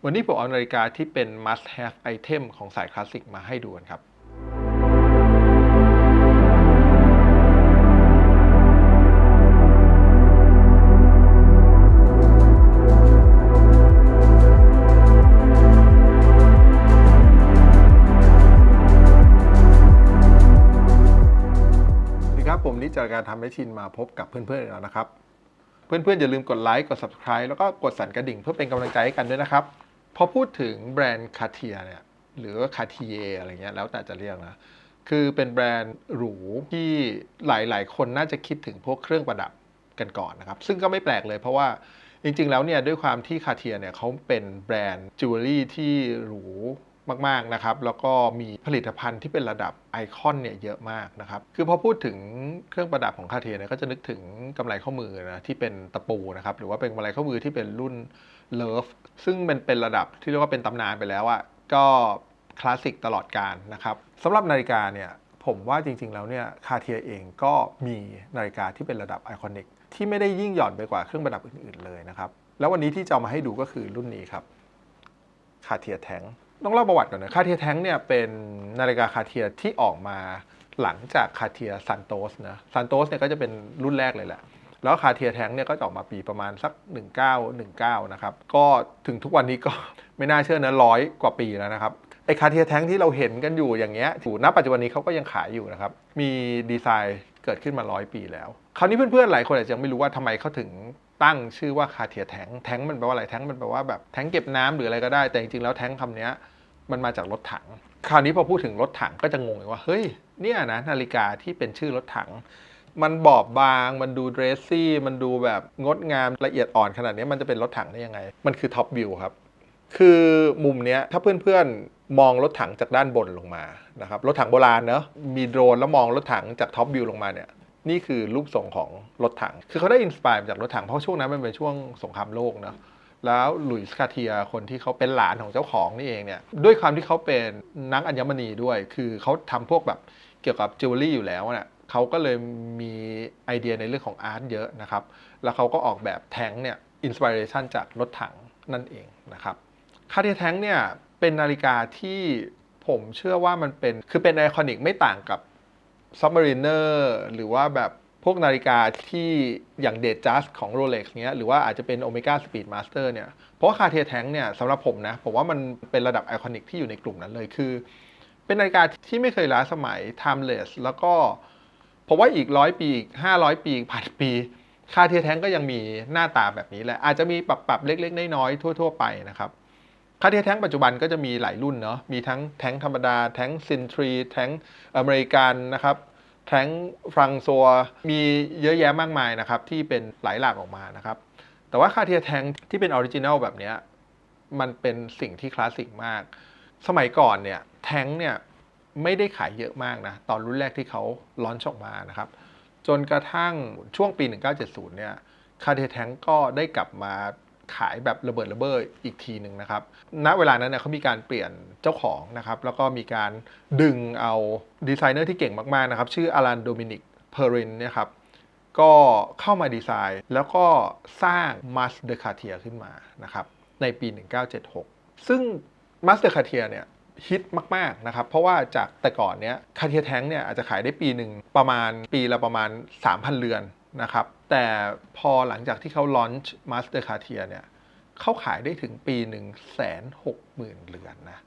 วันนี้ผมเอานาฬิกาที่เป็น must have item ของสายคลาสสิกมาให้ดูกันครับสวัสดีครับผมนิจจากการทำให้ชินมาพบกับเพื่อนๆอีกแล้วนะครับเพื่อนๆอย่าลืมกดไลค์กด Subscribe แล้วก็กดสั่นกระดิ่งเพื่อเป็นกำลังใจให้กันด้วยนะครับพอพูดถึงแบรนด์คาเทียเนี่ยหรือว่าคาเทียอะไรเงี้ยแล้วแต่จะเรียกนะคือเป็นแบรนด์หรูที่หลายๆคนน่าจะคิดถึงพวกเครื่องประดับกันก่อนนะครับซึ่งก็ไม่แปลกเลยเพราะว่าจริงๆแล้วเนี่ยด้วยความที่คาเทียเนี่ยเขาเป็นแบรนด์จิวเวลรี่ที่หรูมากๆนะครับแล้วก็มีผลิตภัณฑ์ที่เป็นระดับไอคอนเนี่ยเยอะมากนะครับคือพอพูดถึงเครื่องประดับของคาเทียเนี่ยก็จะนึกถึงกำไรข้อมือนะที่เป็นตะปูนะครับหรือว่าเป็นกำไรข้อมือที่เป็นรุ่นเลิฟซึ่งมันเป็นระดับที่เรียกว่าเป็นตำนานไปแล้วอะก็คลาสสิกตลอดกาลนะครับสำหรับนาฬิกาเนี่ยผมว่าจริงๆแล้วเนี่ยคาเทียเองก็มีนาฬิกาที่เป็นระดับไอคอนิกที่ไม่ได้ยิ่งหย่อนไปกว่าเครื่องประดับอื่นๆเลยนะครับแล้ววันนี้ที่จะเอามาให้ดูก็คือรุ่นนี้ครับคาเทียแทงต้องเล่าประวัติก่อนนะคาเทียแทงเนี่ยเป็นนาฬิกาคาเทียที่ออกมาหลังจากคาเทียซันโตสนะซันโตสเนี่ยก็จะเป็นรุ่นแรกเลยแหละแล้วคาเทียแทงเนี่ยก็จะออกมาปีประมาณสัก1919นะครับก็ถึงทุกวันนี้ก็ไม่น่าเชื่อนะ100 กว่าปีแล้วนะครับไอคาเทียแทงที่เราเห็นกันอยู่อย่างเงี้ยอยู่ณปัจจุบันนี้เขาก็ยังขายอยู่นะครับมีดีไซน์เกิดขึ้นมา100 ปีแล้วคราวนี้เพื่อนๆหลายคนอาจจะยังไม่รู้ว่าทำไมเขาถึงตั้งชื่อว่าคาเทียแทงแทงมันแปลว่าอะไรแทงมันแปลว่าแบบแทงเก็บน้ำหรืออะไรก็ได้แต่จริงๆแล้วแทงคำนี้มันมาจากรถถังคราวนี้พอพูดถึงรถถังก็จะงงว่าเฮ้ยเนี่ยนะนาฬิกาที่เป็นชื่อรถถังมันบอบบางมันดูเดรสซี่มันดูแบบงดงามละเอียดอ่อนขนาดนี้มันจะเป็นรถถังได้ยังไงมันคือท็อปวิวครับคือมุมเนี้ยถ้าเพื่อนๆมองรถถังจากด้านบนลงมานะครับรถถังโบราณเนอะมีโดรนแล้วมองรถถังจากท็อปวิวลงมาเนี่ยนี่คือรูปทรงของรถถังคือเขาได้อินสปายมาจากรถถังเพราะช่วงนั้นมันเป็นช่วงสงครามโลกเนอะแล้วหลุยส์คาเทียคนที่เขาเป็นหลานของเจ้าของนี่เองเนี่ยด้วยความที่เขาเป็นนักอัญมณีด้วยคือเขาทำพวกแบบเกี่ยวกับจิวเวลรี่อยู่แล้วเนี่ยเขาก็เลยมีไอเดียในเรื่องของอาร์ตเยอะนะครับแล้วเขาก็ออกแบบแทงเนี่ยอินสปิเรชันจากรถถังนั่นเองนะครับคาเทียแทงเนี่ยเป็นนาฬิกาที่ผมเชื่อว่ามันเป็นคือเป็นไอคอนิกไม่ต่างกับ Submariner หรือว่าแบบพวกนาฬิกาที่อย่างเด j จัสของ Rolex เนี้ยหรือว่าอาจจะเป็น Omega Speedmaster เนี่ยเพราะว่าคาเทียแทงเนี่ยสำหรับผมนะผมว่ามันเป็นระดับไอคอนิกที่อยู่ในกลุ่มนั้นเลยคือเป็นนาฬิกาที่ไม่เคยล้าสมัย timeless แล้วก็ผมว่าอีก100 ปีอีก500 ปีอีก1,000 ปีคาเทียแทงก็ยังมีหน้าตาแบบนี้แหละอาจจะมีปรับเล็กๆน้อยๆทั่วๆไปนะครับคาเทียแทงปัจจุบันก็จะมีหลายรุ่นเนาะมีทั้งแทงธรรมดาแทงซินทรีแทงอเมริกันนะครับแทงฟรังซัวมีเยอะแยะมากมายนะครับที่เป็นหลายหลากออกมานะครับแต่ว่าคาเทียแทงที่เป็นออริจินัลแบบนี้มันเป็นสิ่งที่คลาสสิกมากสมัยก่อนเนี่ยแทงเนี่ยไม่ได้ขายเยอะมากนะตอนรุ่นแรกที่เขาลอนช์ออกมานะครับจนกระทั่งช่วงปี1970เนี่ยคาเทียแทงก็ได้กลับมาขายแบบระเบิดระเบ้ออีกทีหนึ่งนะครับณเวลานั้นเนี่ยเขามีการเปลี่ยนเจ้าของนะครับแล้วก็มีการดึงเอาดีไซเนอร์ที่เก่งมากๆนะครับชื่ออลันโดมินิกเพอรินเนี่ยครับก็เข้ามาดีไซน์แล้วก็สร้างมาสเดอร์คาเทียขึ้นมานะครับในปี1976ซึ่งมาสเตอร์คาเทียเนี่ยฮิตมากๆนะครับเพราะว่าจากแต่ก่อนเนี้ยคาเทียแทงเนี่ยอาจจะขายได้ปีหนึ่งประมาณปีละประมาณ 3,000 เรือนนะครับแต่พอหลังจากที่เขาลอนช์มาสเตอร์คาเทียเนี่ยเขาขายได้ถึงปี160,000 เรือนนะ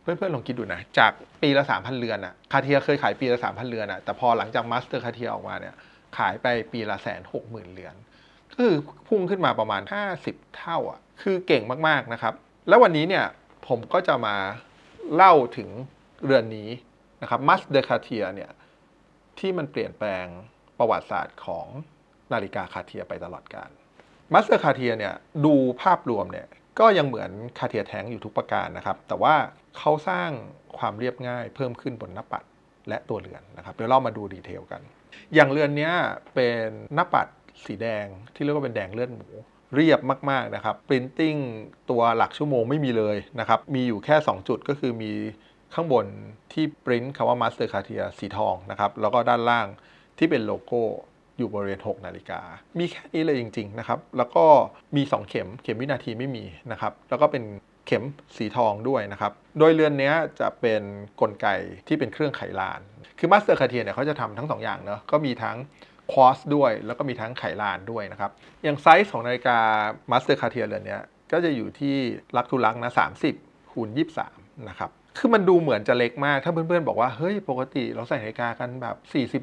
เพื่อนๆลองคิดดูนะจากปีละ 3,000 เรือนอะคาเทียเคยขายปีละ 3,000 เรือนอะแต่พอหลังจากมาสเตอร์คาเทียออกมาเนี่ยขายไปปีละ160,000 เรือนก็คือพุ่งขึ้นมาประมาณ50 เท่าอะคือเก่งมากๆนะครับแล้ววันนี้เนี่ยผมก็จะมาเล่าถึงเรือนนี้นะครับมัสเดอคาเทียเนี่ยที่มันเปลี่ยนแปลงประวัติศาสตร์ของนาฬิกาคาเทียไปตลอดกาลมัสเดอคาเทียเนี่ยดูภาพรวมเนี่ยก็ยังเหมือนคาเทียแทงอยู่ทุกประการนะครับแต่ว่าเขาสร้างความเรียบง่ายเพิ่มขึ้นบนหน้าปัดและตัวเรือนนะครับเดี๋ยวเรามาดูดีเทลกันอย่างเรือนนี้เป็นหน้าปัดสีแดงที่เรียกว่าเป็นแดงเลือดหมูเรียบมากๆนะครับปรินติ้งตัวหลักชั่วโมงไม่มีเลยนะครับมีอยู่แค่2จุดก็คือมีข้างบนที่ปริ้นคำว่า Master Cartier สีทองนะครับแล้วก็ด้านล่างที่เป็นโลโก้อยู่บริเวณ6 นาฬิกามีแค่นี้เลยจริงๆนะครับแล้วก็มี2 เข็มวินาทีไม่มีนะครับแล้วก็เป็น เข็มสีทองด้วยนะครับโดยเรือนนี้จะเป็นกลไกที่เป็นเครื่องไขลานคือมาสเตอร์คาเทียเนี่ยเขาจะทำทั้ง2 อย่างเนาะก็มีทั้งควอตซ์ด้วยแล้วก็มีทั้งไขลานด้วยนะครับอย่างไซส์ของนาฬิกามาสเตอร์คาเทียเรือนนี้ก็จะอยู่ที่ลักทูลักนะ30x23นะครับคือมันดูเหมือนจะเล็กมากถ้าเพื่อนๆบอกว่าเฮ้ยปกติเราใส่นาฬิกากันแบบ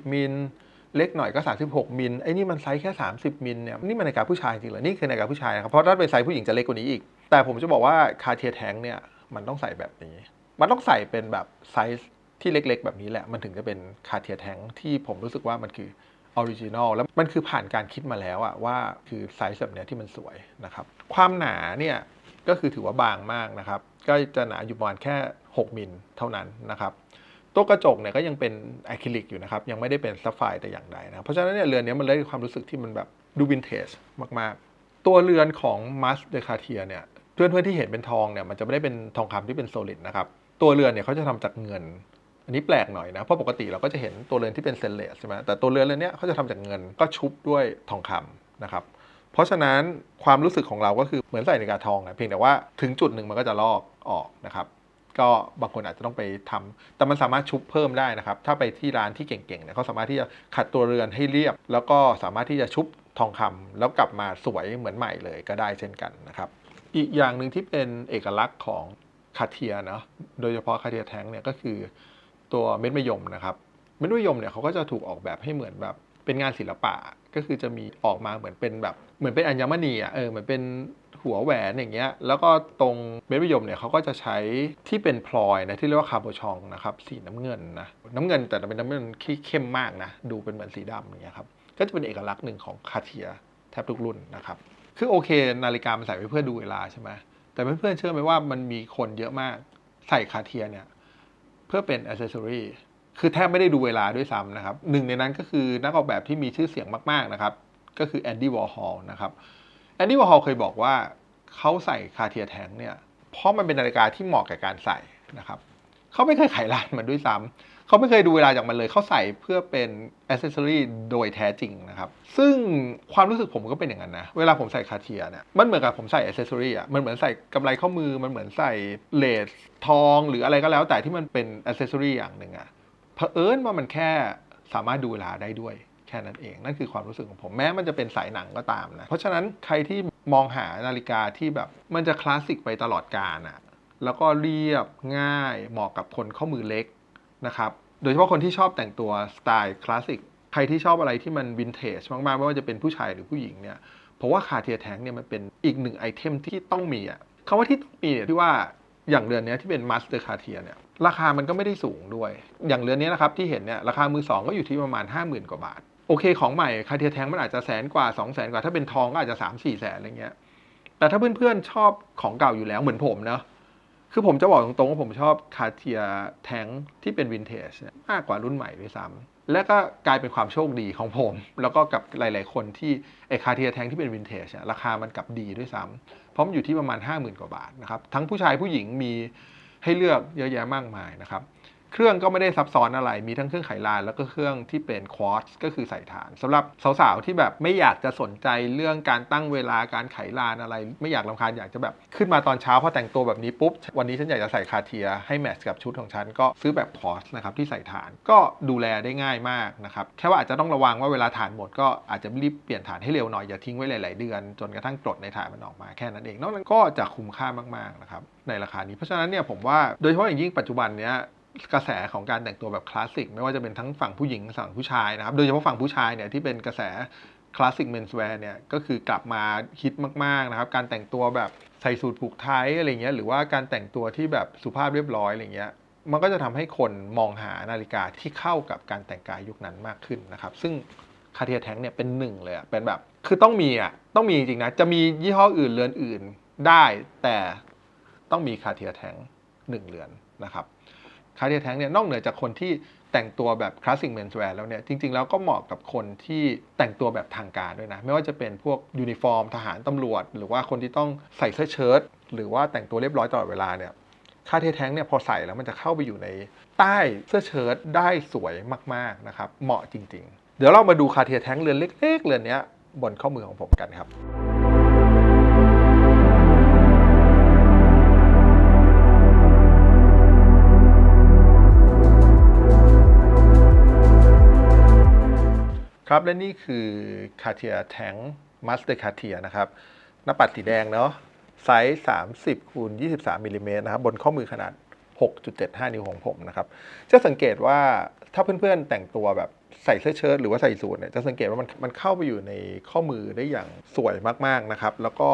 40มิลเล็กหน่อยก็36มิลไอ้นี่มันไซส์แค่30มิลเนี่ยนี่มันนาฬิกาผู้ชายจริงเหรอนี่คือนาฬิกาผู้ชายนะครับเพราะถ้าเป็นไซส์ผู้หญิงจะเล็กกว่านี้อีกแต่ผมจะบอกว่าคาเทียแทงเนี่ยมันต้องใส่แบบนี้มันต้องใส่เป็นแบบไซส์ที่เล็กๆแบบนี้แหละมันถึงจะเป็นคาเทียแทงที่ผมรู้สึกว่ามันคือออริจินอลแล้วมันคือผ่านการคิดมาแล้วอะว่าคือไซส์แบบนี้ที่มันสวยนะครับความหนาเนี่ยก็คือถือว่าบางมากนะครับก็จะหนาอยู่ประมาณแค่6มิลเท่านั้นนะครับตัวกระจกเนี่ยก็ยังเป็นอะคริลิกอยู่นะครับยังไม่ได้เป็นซัฟไฟร์แต่อย่างใดนะเพราะฉะนั้นเนี่ยเรือนนี้มันได้ความรู้สึกที่มันแบบดูวินเทจมากๆตัวเรือนของมัสเดคาเทียเนี่ยเพื่อนๆที่เห็นเป็นทองเนี่ยมันจะไม่ได้เป็นทองคำที่เป็นโซลิดนะครับตัวเรือนเนี่ยเขาจะทำจากเงินอันนี้แปลกหน่อยนะเพราะปกติเราก็จะเห็นตัวเรือนที่เป็นสเตนเลสใช่ไหมแต่ตัวเรือนเนี้ยเขาจะทำจากเงินก็ชุบด้วยทองคำนะครับเพราะฉะนั้นความรู้สึกของเราก็คือเหมือนใส่นาฬิกาทองนะเพียงแต่ว่าถึงจุดหนึ่งมันก็จะลอกออกนะครับก็บางคนอาจจะต้องไปทำแต่มันสามารถชุบเพิ่มได้นะครับถ้าไปที่ร้านที่เก่งๆเนี่ยเขาสามารถที่จะขัดตัวเรือนให้เรียบแล้วก็สามารถที่จะชุบทองคำแล้วกลับมาสวยเหมือนใหม่เลยก็ได้เช่นกันนะครับอีกอย่างหนึ่งที่เป็นเอกลักษณ์ของคาเทียเนาะโดยเฉพาะคาเทียแทงเนี่ยก็คือตัวเม็ดมะยมนะครับเม็ดมะยมเนี่ยเขาก็จะถูกออกแบบให้เหมือนแบบเป็นงานศิลปะก็คือจะมีออกมาเหมือนเป็นแบบเหมือนเป็นอัญมณีอ่ะเหมือนเป็นหัวแหวนอย่างเงี้ยแล้วก็ตรงเม็ดมะยมเนี่ยเขาก็จะใช้ที่เป็นพลอยนะที่เรียกว่าคาโบชองนะครับสีน้ำเงินนะน้ำเงินแต่เป็นน้ำเงินที่เข้มมากนะดูเป็นเหมือนสีดำอย่างเงี้ยครับก็จะเป็นเอกลักษณ์หนึ่งของคาเทียแทบทุกรุ่นนะครับคือโอเคนาฬิกามันใส่ไว้เพื่อดูเวลาใช่ไหมแต่เพื่อนๆเชื่อไหมว่ามันมีคนเยอะมากใส่คาเทียเนี่ยเพื่อเป็นอ c เซสซอรีคือแทบไม่ได้ดูเวลาด้วยซ้ำนะครับหนึ่งในนั้นก็คือนักออกแบบที่มีชื่อเสียงมากๆนะครับก็คือแอนดี้วอร์ฮอลนะครับแอนดี้วอร์ฮอลเคยบอกว่าเขาใส่คาเทียแทงเนี่ยเพราะมันเป็นนาฬิกาที่เหมาะกับการใส่นะครับเขาไม่เคยไขลานมันด้วยซ้ำเขาไม่เคยดูเวลาจากมันเลยเขาใส่เพื่อเป็นอ c เซสซอรีโดยแท้จริงนะครับซึ่งความรู้สึกผมก็เป็นอย่างนั้นนะเวลาผมใส่คาเทียเนี่ยมันเหมือนกับผมใส่อ c เซสซอรีอ่ะมันเหมือนใส่กำไลข้อมือมันเหมือนใส่เลสทองหรืออะไรก็แล้วแต่ที่มันเป็นอ c เซสซอรีอย่างหนึ่งอ่ะเผอิญว่ามันแค่สามารถดูเวลาได้ด้วยแค่นั้นเองนั่นคือความรู้สึกของผมแม้มันจะเป็นสายหนังก็ตามนะเพราะฉะนั้นใครที่มองหานาฬิกาที่แบบมันจะคลาสสิกไปตลอดกาลอ่ะแล้วก็เรียบง่ายเหมาะกับคนข้อมือเล็กนะครับโดยเฉพาะคนที่ชอบแต่งตัวสไตล์คลาสสิกใครที่ชอบอะไรที่มันวินเทจมากๆไม่ว่าจะเป็นผู้ชายหรือผู้หญิงเนี่ยเพราะว่าคาเทียแทงเนี่ยมันเป็นอีกหนึ่งไอเทมที่ต้องมีอ่ะคำว่าที่ต้องมีเนี่ยที่ว่าอย่างเรือนนี้ที่เป็นมาสเตอร์คาเทียเนี่ยราคามันก็ไม่ได้สูงด้วยอย่างเรือนนี้นะครับที่เห็นเนี่ยราคามือสองก็อยู่ที่ประมาณ 50,000 กว่าบาทโอเคของใหม่คาเทียแทงมันอาจจะ100,000 กว่า 200,000 กว่าถ้าเป็นทองก็อาจจะ 3-4 แสนอะไรเงี้ยแต่ถ้าเพื่อนๆชอบของเก่าอยู่แล้วเหมือนผมเนาะคือผมจะบอกตรงๆว่าผมชอบคาเทียแทงที่เป็นวินเทจมากกว่ารุ่นใหม่ด้วยซ้ำและก็กลายเป็นความโชคดีของผมแล้วก็กับหลายๆคนที่ไอ้คาเทียแทงที่เป็นวินเทจราคามันกลับดีด้วยซ้ำเพราะมันอยู่ที่ประมาณ 50,000 กว่าบาทนะครับทั้งผู้ชายผู้หญิงมีให้เลือกเยอะแยะมากมายนะครับเครื่องก็ไม่ได้ซับซ้อนอะไรมีทั้งเครื่องไขลานแล้วก็เครื่องที่เป็นควอตซ์ก็คือใส่ถ่านสำหรับสาวๆที่แบบไม่อยากจะสนใจเรื่องการตั้งเวลาการไขลานอะไรไม่อยากรำคาญอยากจะแบบขึ้นมาตอนเช้าพอแต่งตัวแบบนี้ปุ๊บวันนี้ฉันอยากจะใส่คาเทียให้แมทช์กับชุดของฉันก็ซื้อแบบควอตซ์นะครับที่ใส่ถ่านก็ดูแลได้ง่ายมากนะครับแค่ว่าอาจจะต้องระวังว่าเวลาถ่านหมดก็อาจจะรีบเปลี่ยนถ่านให้เร็วหน่อยอย่าทิ้งไว้หลายๆเดือนจนกระทั่งกรดในถ่านมันออกมาแค่นั้นเองนอกนั้นก็จะคุ้มค่ามากๆนะครับในราคานี้เพราะฉะนั้นเนี่ยผมว่าโดยเฉพาะอย่างยิ่งปัจจุบันเนี้ยกระแสของการแต่งตัวแบบคลาสสิกไม่ว่าจะเป็นทั้งฝั่งผู้หญิงฝั่งผู้ชายนะครับโดยเฉพาะฝั่งผู้ชายเนี่ยที่เป็นกระแสคลาสสิกเมนส์แวร์เนี่ยก็คือกลับมาฮิตมากๆนะครับการแต่งตัวแบบใส่สูทผูกไทอะไรเงี้ยหรือว่าการแต่งตัวที่แบบสุภาพเรียบร้อยอะไรเงี้ยมันก็จะทำให้คนมองหานาฬิกาที่เข้ากับการแต่งกายยุคนั้นมากขึ้นนะครับซึ่งคาเทียแทงเนี่ยเป็นหนึ่งเลยอะเป็นแบบคือต้องมีจริงๆนะจะมียี่ห้ออื่นเรือนอื่นได้แต่ต้องมีคาเทียแทง1เรือนนะครับคาเทียแทงเนี่ยนอกเหนือจากคนที่แต่งตัวแบบคลาสสิกเมนส์แวร์แล้วเนี่ยจริงๆแล้วก็เหมาะกับคนที่แต่งตัวแบบทางการด้วยนะไม่ว่าจะเป็นพวกยูนิฟอร์มทหารตำรวจหรือว่าคนที่ต้องใส่เสื้อเชิ้ตหรือว่าแต่งตัวเรียบร้อยตลอดเวลาเนี่ยคาเทียแทงเนี่ยพอใส่แล้วมันจะเข้าไปอยู่ในใต้เสื้อเชิ้ตได้สวยมากๆนะครับเหมาะจริงๆเดี๋ยวเรามาดูคาเทียแทงเรือนเล็กๆเรือนนี้บนข้อมือของผมกันครับ ครับและนี่คือ Cartier Tank Master Cartier นะครับหน้าปัดสีแดงเนาะไซส์30 คูณ 23 มิลลิเมตรนะครับบนข้อมือขนาด 6.75 นิ้วของผมนะครับจะสังเกตว่าถ้าเพื่อนๆแต่งตัวแบบใส่เสื้อเชิ้ตหรือว่าใส่สูทเนี่ยจะสังเกตว่ามันเข้าไปอยู่ในข้อมือได้อย่างสวยมากๆนะครับแล้วก็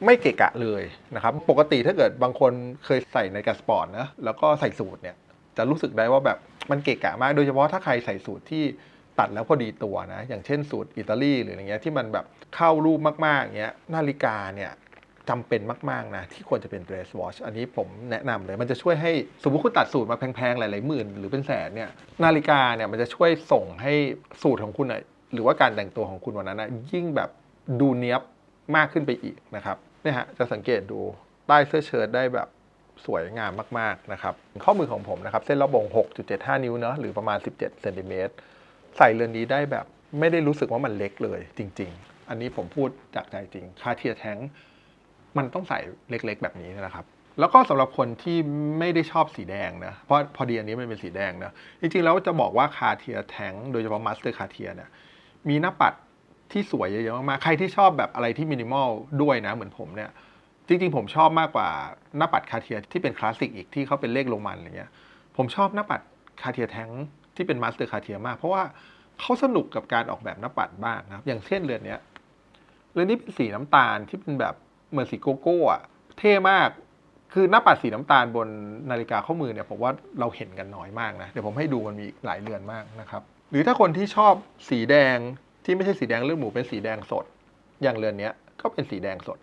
ไม่เกะกะเลยนะครับปกติถ้าเกิดบางคนเคยใส่นาฬิกาสปอร์ตนะแล้วก็ใส่สูทเนี่ยจะรู้สึกได้ว่าแบบมันเกะกะมากโดยเฉพาะถ้าใครใส่สูทที่ตัดแล้วพอดีตัวนะอย่างเช่นสูทอิตาลีหรืออะไรเงี้ยที่มันแบบเข้ารูปมากๆเงี้ยนาฬิกาเนี่ยจำเป็นมากๆนะที่ควรจะเป็น dress watch อันนี้ผมแนะนำเลยมันจะช่วยให้สมมติคุณตัดสูทมาแพงๆหลายๆหมื่นหรือเป็นแสนเนี่ยนาฬิกาเนี่ยมันจะช่วยส่งให้สูทของคุณหรือว่าการแต่งตัวของคุณวันนั้นนะยิ่งแบบดูเนี้ยบมากขึ้นไปอีกนะครับเนี่ยฮะจะสังเกตดูใต้เสื้อเชิ้ตได้แบบสวยงามมากๆนะครับข้อมือของผมนะครับเส้นรอบวง 6.75 นิ้วเนาะหรือประมาณ17 เซนติเมตรใส่เรือนนี้ได้แบบไม่ได้รู้สึกว่ามันเล็กเลยจริงๆอันนี้ผมพูดจากใจจริงCartier Tankมันต้องใส่เล็กๆแบบนี้นะครับแล้วก็สำหรับคนที่ไม่ได้ชอบสีแดงนะเพราะพอดีอันนี้มันเป็นสีแดงนะจริงๆแล้วจะบอกว่าCartier Tankโดยเฉพาะ Master Cartier เนี่ยมีหน้าปัดที่สวยเยอะๆมากๆใครที่ชอบแบบอะไรที่มินิมอลด้วยนะเหมือนผมเนี่ยจริงๆผมชอบมากกว่าหน้าปัดCartierที่เป็นคลาสสิกอีกที่เขาเป็นเลขโรมันอะไรเงี้ยผมชอบหน้าปัดCartier Tankที่เป็น Master Cartier มากเพราะว่าเขาสนุกกับการออกแบบหน้าปัดบ้างนะครับอย่างเช่นเรือนนี้เป็นสีน้ำตาลที่เป็นแบบเหมือนสีโกโก้อะเท่มากคือหน้าปัดสีน้ำตาลบนนาฬิกาข้อมือเนี่ยผมว่าเราเห็นกันน้อยมากนะเดี๋ยวผมให้ดูมันมีหลายเรือนมากนะครับหรือถ้าคนที่ชอบสีแดงที่ไม่ใช่สีแดงเลือดหมูเป็นสีแดงสดอย่างเรือนนี้ก็เป็นสีแดงสด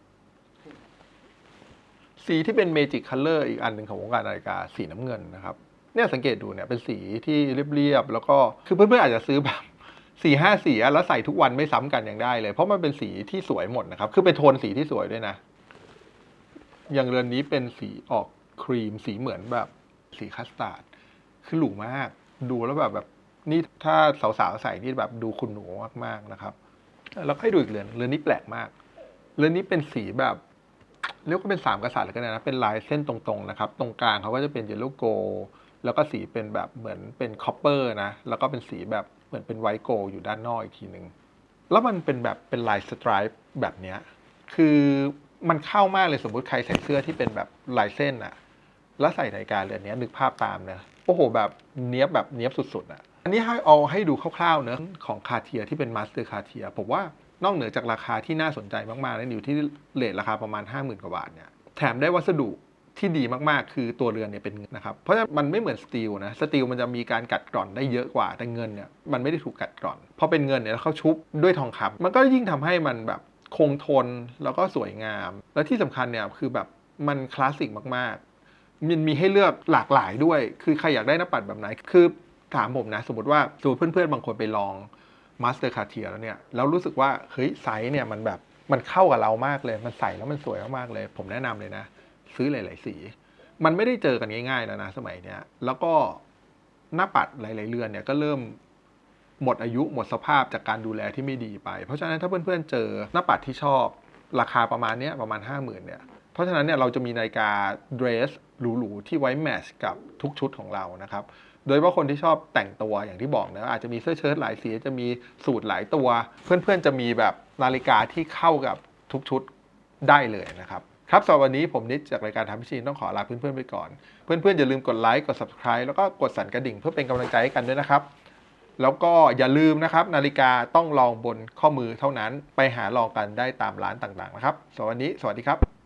สีที่เป็นเมจิกคัลเลอร์อีกอันหนึ่งของวงการนาฬิกาสีน้ำเงินนะครับเนี่ยสังเกตดูเนี่ยเป็นสีที่เรียบๆแล้วก็คือเพื่อนๆอาจจะซื้อแบบ4-5 สีแล้วใส่ทุกวันไม่ซ้ำกันยังได้เลยเพราะมันเป็นสีที่สวยหมดนะครับคือเป็นโทนสีที่สวยด้วยนะอย่างเรือนนี้เป็นสีออกครีมสีเหมือนแบบสีคัสตาร์ดคือหรูมากดูแล้วแบบนี่ถ้าสาวๆใส่นี่แบบดูคุณหนูมากๆนะครับแล้วให้ดูอีกเรือนนี้แปลกมากเรือนนี้เป็นสีแบบเรียกว่าเป็น3 กษัตริย์เลยก็ได้นะเป็นลายเส้นตรงๆนะครับตรงกลางเขาก็จะเป็นเยลโล่โกลด์แล้วก็สีเป็นแบบเหมือนเป็นคอปเปอร์นะแล้วก็เป็นสีแบบเหมือนเป็นไวท์โกลด์อยู่ด้านนอกอีกทีหนึ่งแล้วมันเป็นแบบเป็นลายสไตรป์แบบเนี้ยคือมันเข้ามากเลยสมมุติใครใส่เสื้อที่เป็นแบบลายเส้นอะแล้วใส่นาฬิกาเรือนนี้นึกภาพตามนะโอ้โหแบบเนี้ยบแบบเนี้ยบสุดๆอะอันนี้ให้ดูคร่าวๆเนอะของคาเทียที่เป็นมาสเตอร์คาเทียผมว่านอกเหนือจากราคาที่น่าสนใจมากๆแล้วอยู่ที่เรทราคาประมาณ 50,000 กว่าบาทเนี่ยแถมได้วัสดุที่ดีมากๆคือตัวเรือนเนี่ยเป็นเงินนะครับเพราะฉะนั้นมันไม่เหมือนสตีลนะสตีลมันจะมีการกัดกร่อนได้เยอะกว่าแต่เงินเนี่ยมันไม่ได้ถูกกัดกร่อนพอเป็นเงินเนี่ยแล้วเขาชุบด้วยทองคำมันก็ยิ่งทำให้มันแบบคงทนแล้วก็สวยงามและที่สำคัญเนี่ยคือแบบมันคลาสสิกมากๆมันมีให้เลือกหลากหลายด้วยคือใครอยากได้หน้าปัดแบบไหนคือถามผมนะสมมติว่าเพื่อนๆบางคนไปลองมาสเตอร์คาเทียแล้วเนี่ยแล้วรู้สึกว่าเฮ้ยไซส์เนี่ยมันแบบมันเข้ากับเรามากเลยมันใส่แล้วมันสวยมากๆเลยผมแนะนำเลยนะซื้อหลายๆสีมันไม่ได้เจอกันง่ายๆแล้วนะสมัยเนี้ยแล้วก็หน้าปัดหลายๆเรือนเนี่ยก็เริ่มหมดอายุหมดสภาพจากการดูแลที่ไม่ดีไปเพราะฉะนั้นถ้าเพื่อนๆเจอหน้าปัดที่ชอบราคาประมาณนี้ประมาณ 50,000เนี่ยเพราะฉะนั้นเนี่ยเราจะมีนาฬิกาเดรสหรูๆที่ไว้แมทช์กับทุกชุดของเรานะครับโดยเฉพาะคนที่ชอบแต่งตัวอย่างที่บอกนะอาจจะมีเสื้อเชิ้ตหลายสีจะมีสูทหลายตัวเพื่อนๆจะมีแบบนาฬิกาที่เข้ากับทุกชุดได้เลยนะครับครับสำหรับวันนี้ผมนิดจากรายการทำพิชีนต้องขอลาเพื่อนๆไปก่อนเพื่อนๆอย่าลืมกดไลค์กด Subscribe แล้วก็กดสั่นกระดิ่งเพื่อเป็นกำลังใจให้กันด้วยนะครับแล้วก็อย่าลืมนะครับนาฬิกาต้องลองบนข้อมือเท่านั้นไปหาลองกันได้ตามร้านต่างๆนะครับสำหรับวันนี้สวัสดีครับ